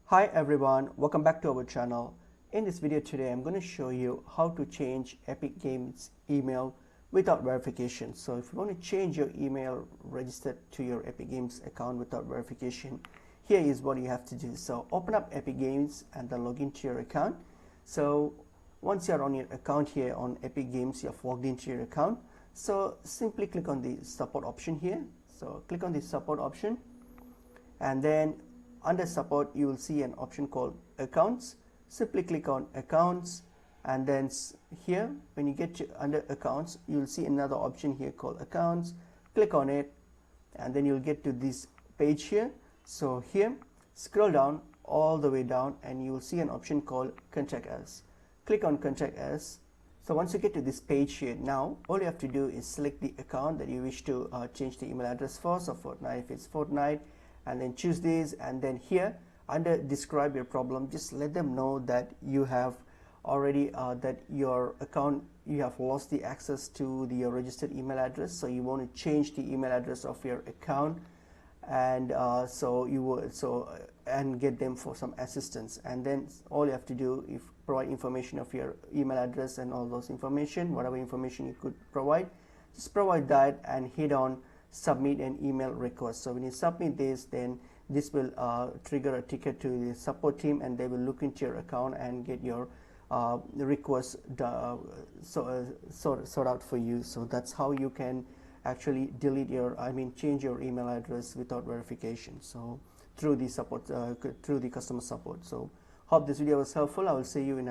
Hi everyone, welcome back to our channel. In this video today I'm going to show you how to change Epic Games email without verification. So if you want to change your email registered to your Epic Games account without verification, here is what you have to do. So open up Epic Games and then log into your account. So once you're on your account here on Epic Games, you have logged into your account. So simply click on the support option here. So click on the support option, and then under support you will see an option called accounts. Simply click on accounts, and then here when you get to under accounts you will see another option here called accounts. Click on it and then you'll get to this page here. So here scroll down all the way down and you will see an option called contact us. Click on contact us. So once you get to this page here, now all you have to do is select the account that you wish to change the email address for. So Fortnite, if it's Fortnite, and then choose this, and then here under describe your problem, just let them know that you have already that your account, you have lost the access to your registered email address, so you want to change the email address of your account, and so you will and get them for some assistance. And then all you have to do is provide information of your email address and all those information, whatever information you could provide, just provide that and hit on submit an email request. So when you submit this, then this will trigger a ticket to the support team, and they will look into your account and get your request sort out for you. So that's how you can actually delete your change your email address without verification, so through the support through the customer support. So hope this video was helpful. I will see you in